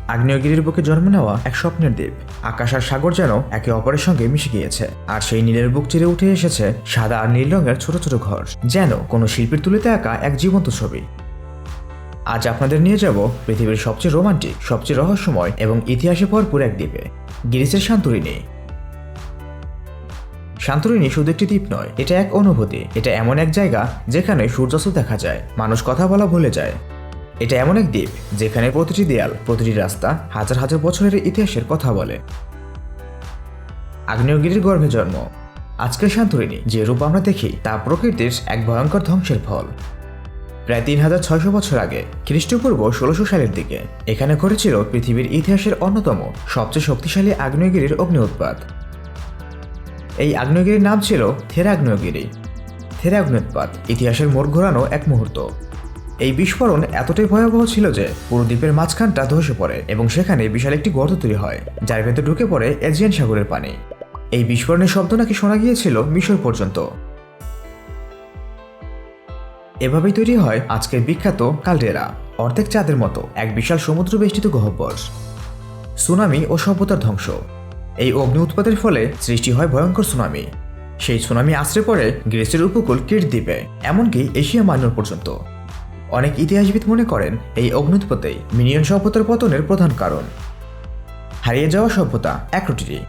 আগ্নেয়গিরির বুকে জন্ম নেওয়া এক স্বপ্নের দ্বীপ। আকাশ আর সাগর যেন একে অপরের সঙ্গে মিশে গিয়েছে, আর সেই নীলের বুক চিরে উঠে এসেছে সাদা আর নীল রঙের ছোট ছোট ঘর, যেন কোনো শিল্পীর তুলিতে আঁকা এক জীবন্ত ছবি। আজ আপনাদের নিয়ে যাব পৃথিবীর সবচেয়ে রোমান্টিক, সবচেয়ে রহস্যময় এবং ইতিহাসে ভরপুর এক দ্বীপে, গ্রিসের সান্তোরিনি। সান্তোরিনি শুধু একটি দ্বীপ নয়, এটা এক অনুভূতি। এটা এমন এক জায়গা যেখানে সূর্যাস্ত দেখা যায়, মানুষ কথা বলা ভুলে যায়। এটা এমন এক দ্বীপ যেখানে প্রতিটি দেয়াল, প্রতিটি রাস্তা হাজার হাজার বছরের ইতিহাসের কথা বলে। আগ্নেয়গিরির গর্ভে জন্ম। আজকের সান্তোরিনি যে রূপ আমরা দেখি তা প্রকৃতির এক ভয়ঙ্কর ধ্বংসের ফল। প্রায় 3600 বছর আগে, খ্রিস্টপূর্ব 1600 সালের দিকে, এখানে ঘটেছিল পৃথিবীর ইতিহাসের অন্যতম সবচেয়ে শক্তিশালী আগ্নেয়গিরির অগ্নি উৎপাত। এই আগ্নেয়গিরির নাম ছিল থেরা আগ্নেয়গিরি। থেরা অগ্নি উৎপাত ইতিহাসের মোড় ঘোরানো এক মুহূর্ত। এই বিস্ফোরণ এতটাই ভয়াবহ ছিল যে পুরো দ্বীপের মাঝখানটা ধসে পড়ে এবং সেখানে বিশাল একটি গর্ত তৈরি হয়, যার ভেতর ঢুকে পড়ে এজিয়ান সাগরের পানি। এই বিস্ফোরণের শব্দ নাকি শোনা গিয়েছিল মিশর পর্যন্ত। এভাবেই তৈরি হয় আজকের বিখ্যাত কালডেরা, অর্ধেক চাঁদের মতো এক বিশাল সমুদ্র বেষ্টিত গহ্বর। সুনামি ও সভ্যতার ধ্বংস। এই অগ্নি উৎপাতের ফলে সৃষ্টি হয় ভয়ঙ্কর সুনামি। সেই সুনামি আশ্রে পড়ে গ্রিসের উপকূল কিট দ্বীপে, এমনকি এশিয়া মাইনর পর্যন্ত। অনেক ইতিহাসবিদ মনে করেন এই অগ্নুৎপত্তিই মিনিয়ন সভ্যতার পতনের প্রধান কারণ। হারিয়ে যাওয়া সভ্যতা অ্যাক্রোটিরি।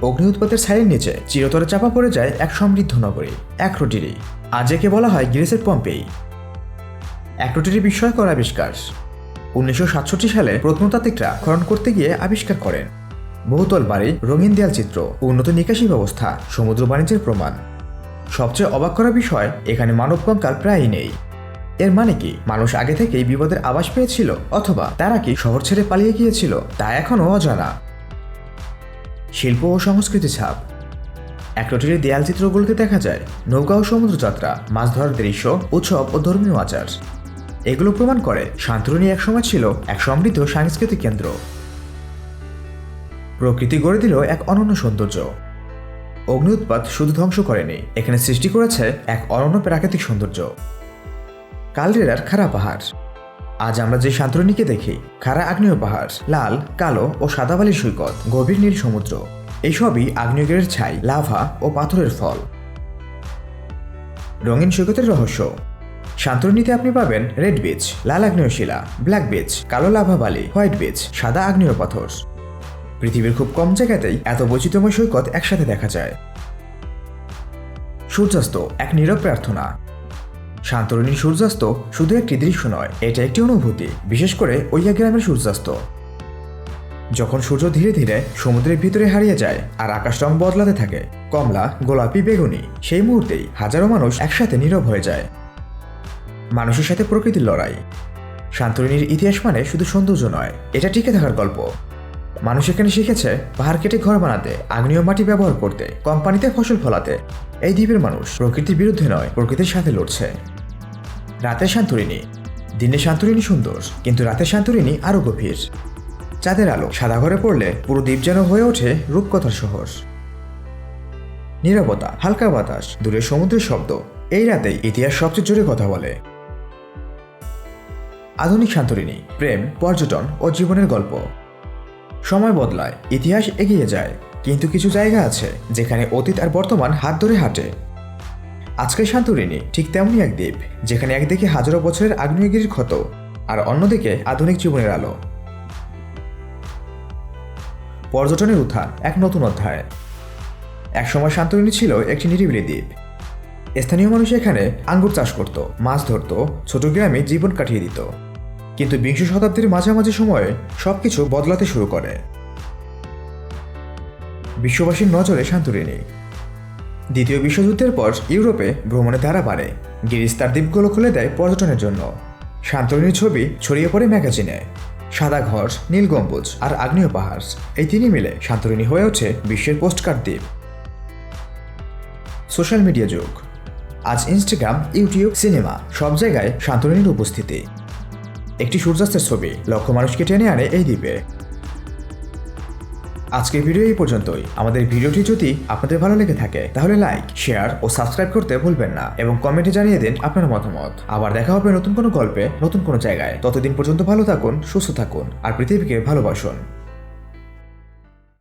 অগ্নি উৎপাতের ছাইয়ের নিচে চিরতরে চাপা পড়ে যায় এক সমৃদ্ধ নগরী, অ্যাক্রোটিরি। আজ একে বলা হয় গ্রিসের পম্পেই। অ্যাক্রোটিরি বিস্ময়কর আবিষ্কার। 1967 সালে প্রত্নতাত্ত্বিকরা খনন করতে গিয়ে আবিষ্কার করেন বহুতল বাড়ি, রঙিন দেয়াল চিত্র, উন্নত নিকাশি ব্যবস্থা, সমুদ্র বাণিজ্যের প্রমাণ। সবচেয়ে অবাক করা বিষয়, এখানে মানব কঙ্কাল প্রায়ই নেই। এর মানে কি মানুষ আগে থেকেই বিপদের আভাস পেয়েছিল, অথবা তারা কি শহর ছেড়ে পালিয়ে গিয়েছিল, তা এখনও অজানা। শিল্প ও সংস্কৃতি ছাপ। অ্যাক্রোটিরির দেয়াল চিত্রগুলোতে দেখা যায় নৌকা ও সমুদ্রযাত্রা, মাছ ধরার দৃশ্য, উৎসব ও ধর্মীয় আচার। এগুলো প্রমাণ করে সান্তোরিনি একসময় ছিল এক সমৃদ্ধ সাংস্কৃতিক কেন্দ্র। প্রকৃতি গড়ে দিল এক অনন্য সৌন্দর্য। অগ্নি উৎপাত শুধু ধ্বংস করেনি, এখানে সৃষ্টি করেছে এক অনন্য প্রাকৃতিক সৌন্দর্য। কালডেরার খাড়া পাহাড়। আজ আমরা যে সান্তোরিনিকে দেখি, খাড়া আগ্নেয় পাহাড়, লাল, কালো ও সাদা বালির সৈকত, গভীর নীল সমুদ্র, এইসবই আগ্নেয়গিরির ছাই, লাভা ও পাথরের ফল। রঙিন সৈকতের রহস্য। সান্তোরিনিতে আপনি পাবেন রেড বিচ, লাল আগ্নেয় শিলা, ব্ল্যাক বিচ, কালো লাভা বালি, হোয়াইট বিচ, সাদা আগ্নেয় পাথর। পৃথিবীর খুব কম জায়গাতেই এত বৈচিত্র্যময় সৈকত একসাথে দেখা যায়। সূর্যাস্ত এক নীরব প্রার্থনা। সান্তোরিনির সূর্যাস্ত শুধু একটি দৃশ্য নয়, এটা একটি অনুভূতি, বিশেষ করে ওইয়া গ্রামের সূর্যাস্ত। যখন সূর্য ধীরে ধীরে সমুদ্রের ভিতরে হারিয়ে যায় আর আকাশ রং বদলাতে থাকে, কমলা, গোলাপি, বেগুনি, সেই মুহূর্তেই হাজারো মানুষ একসাথে নীরব হয়ে যায়। মানুষের সাথে প্রকৃতির লড়াই। সান্তোরিনির ইতিহাস মানে শুধু সৌন্দর্য নয়, এটা টিকে থাকার গল্প। মানুষ এখানে শিখেছে পাহাড় কেটে ঘর বানাতে, আগ্নেয় মাটি ব্যবহার করতে, কোম্পানিতে ফসল ফলাতে। এই দ্বীপের মানুষ প্রকৃতির বিরুদ্ধে নয়, প্রকৃতির সাথে লড়ছে। রাতের সান্তোরিনি। দিনে সান্তোরিনি সুন্দর, কিন্তু রাতের সান্তোরিনি আরও গভীর। চাঁদের আলো সাদা ঘরে পড়লে পুরো দ্বীপ যেন হয়ে ওঠে রূপকথার শহর। নীরবতা, হালকা বাতাস, দূরে সমুদ্রের শব্দ, এই রাতেই ইতিহাস সবচেয়ে জোরে কথা বলে। আধুনিক সান্তোরিনি, প্রেম, পর্যটন ও জীবনের গল্প। সময় বদলায়, ইতিহাস এগিয়ে যায়, কিন্তু কিছু জায়গা আছে যেখানে অতীত আর বর্তমান হাত ধরে হাঁটে। আজকের সান্তোরিনি ঠিক তেমনই এক দ্বীপ, যেখানে একদিকে হাজারো বছরের আগ্নেয়গিরির ক্ষত আর অন্যদিকে আধুনিক জীবনের আলো। পর্যটনের উত্থান এক নতুন অধ্যায়। একসময় সান্তোরিনি ছিল একটি নিরিবিলি দ্বীপ। স্থানীয় মানুষ এখানে আঙ্গুর চাষ করত, মাছ ধরত, ছোট গ্রামে জীবন কাটিয়ে দিত। কিন্তু বিংশ শতাব্দীর মাঝামাঝি সময়ে সবকিছু বদলাতে শুরু করে। বিশ্ববাসীর নজরে সান্তোরিনি। দ্বিতীয় বিশ্বযুদ্ধের পর ইউরোপে ভ্রমণের ধারা বাড়ে। গ্রিস তার দ্বীপগুলো খুলে দেয় পর্যটনের জন্য। সান্তোরিনির ছবি ছড়িয়ে পড়ে ম্যাগাজিনে। সাদা ঘর, নীল গম্বুজ আর আগ্নেয় পাহাড়, এই তিনই মিলে সান্তোরিনি হয়ে ওঠে বিশ্বের পোস্টকার্ড দ্বীপ। সোশ্যাল মিডিয়া যুগ। আজ ইনস্টাগ্রাম, ইউটিউব, সিনেমা, সব জায়গায় সান্তোরিনির উপস্থিতি। একটি সূর্যাস্তের ছবি লক্ষ মানুষকে টেনে আনে এই দ্বীপে। আজকের ভিডিও এই পর্যন্তই। আমাদের ভিডিওটি যদি আপনাদের ভালো লেগে থাকে তাহলে লাইক, শেয়ার ও সাবস্ক্রাইব করতে ভুলবেন না এবং কমেন্টে জানিয়ে দিন আপনার মতামত। আবার দেখা হবে নতুন কোনো গল্পে, নতুন কোনো জায়গায়। ততদিন পর্যন্ত ভালো থাকুন, সুস্থ থাকুন আর পৃথিবীকে ভালোবাসুন।